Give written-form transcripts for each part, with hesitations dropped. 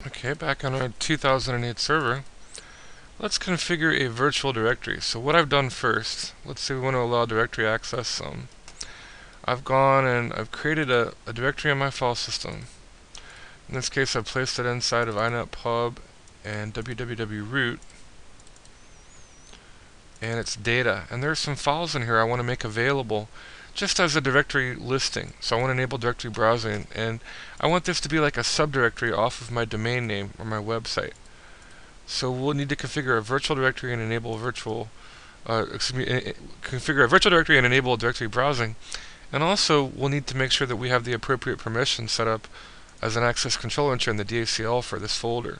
Okay, back on our 2008 server, let's configure a virtual directory. So what I've done first, let's say we want to allow directory access. I've gone and I've created a directory on my file system. In this case, I've placed it inside of inetpub and www.root, and it's data. And there's some files in here I want to make available just as a directory listing. So I want to enable directory browsing, and I want this to be like a subdirectory off of my domain name or my website. So we'll need to configure a virtual directory and enable configure a virtual directory and enable directory browsing. And also, we'll need to make sure that we have the appropriate permissions set up as an access control entry in the DACL for this folder.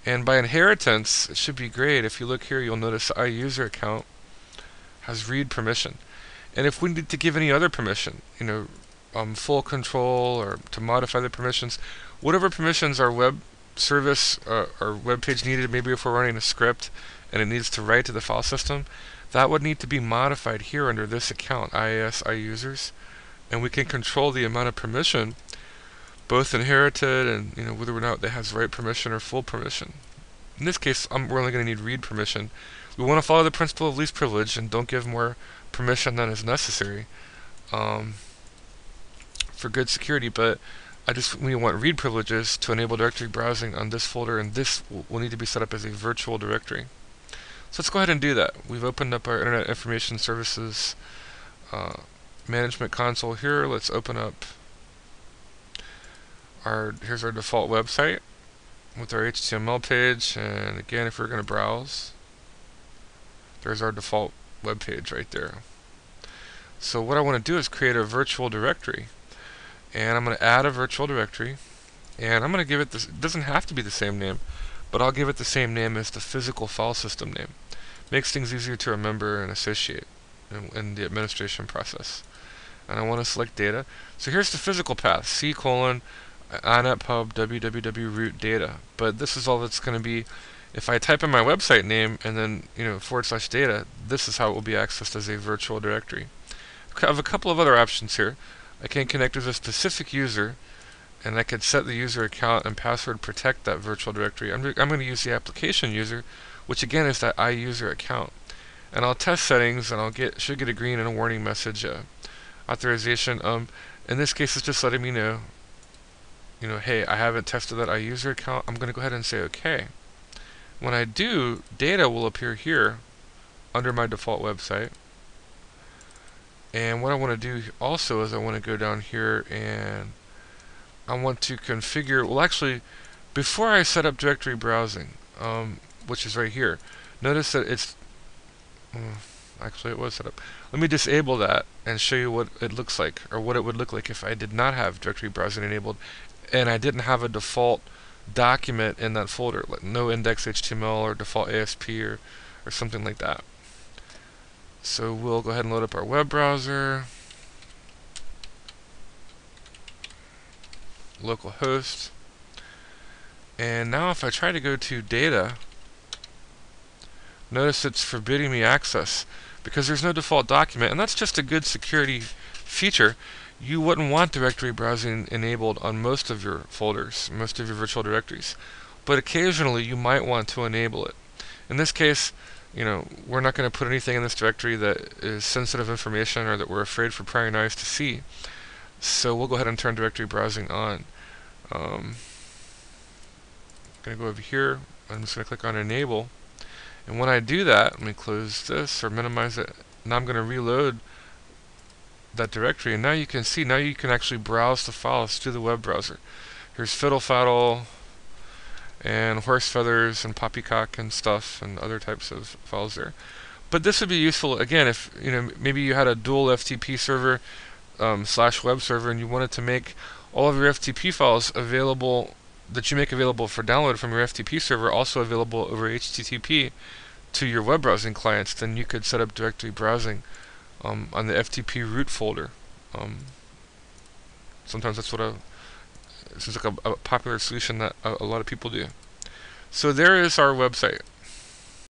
And by inheritance, it should be great. If you look here, you'll notice the IUser account has read permission. And if we need to give any other permission, full control or to modify the permissions, whatever permissions our web service or web page needed, maybe if we're running a script and it needs to write to the file system, that would need to be modified here under this account, IIS IUsers, and we can control the amount of permission, both inherited and whether or not that has write permission or full permission. In this case, we're only going to need read permission. We want to follow the principle of least privilege and don't give more permission than is necessary for good security, but we want read privileges to enable directory browsing on this folder, and this will need to be set up as a virtual directory. So let's go ahead and do that. We've opened up our Internet Information Services management console here. Let's open up here's our default website with our HTML page, and again, if we're going to browse, there's our default web page right there. So what I want to do is create a virtual directory, and I'm going to add a virtual directory, and I'm going to give it this. It doesn't have to be the same name, but I'll give it the same name as the physical file system name. Makes things easier to remember and associate in the administration process. And I want to select data. So here's the physical path: C:, inetpub www.root data. But this is all that's going to be. If I type in my website name and then /data, this is how it will be accessed as a virtual directory. I have a couple of other options here. I can connect with a specific user, and I could set the user account and password protect that virtual directory. I'm going to use the application user, which again is that IUser account. And I'll test settings, and should get a green and a warning message authorization. In this case, it's just letting me know, hey, I haven't tested that IUser account. I'm going to go ahead and say OK. When I do, data will appear here under my default website. And what I want to do also is I want to go down here and I want to configure, well actually, before I set up directory browsing, which is right here, notice that it's, actually it was set up. Let me disable that and show you what it looks like, or what it would look like if I did not have directory browsing enabled and I didn't have a default document in that folder, like no index.html or default ASP or something like that. So we'll go ahead and load up our web browser, localhost, and now if I try to go to data, notice it's forbidding me access because there's no default document, and that's just a good security feature. You wouldn't want directory browsing enabled on most of your folders, most of your virtual directories, but occasionally you might want to enable it. In this case, we're not going to put anything in this directory that is sensitive information or that we're afraid for prying eyes to see. So we'll go ahead and turn directory browsing on. I'm going to go over here. I'm just going to click on enable. And when I do that, let me close this or minimize it. Now I'm going to reload that directory. And now you can see, now you can actually browse the files through the web browser. Here's fiddle faddle and horse feathers and poppycock and stuff and other types of files there. But this would be useful again if maybe you had a dual FTP server / web server and you wanted to make all of your FTP files available that you make available for download from your FTP server also available over HTTP to your web browsing clients. Then you could set up directory browsing on the FTP root folder. Sometimes that's what it seems like a popular solution that a lot of people do. So there is our website.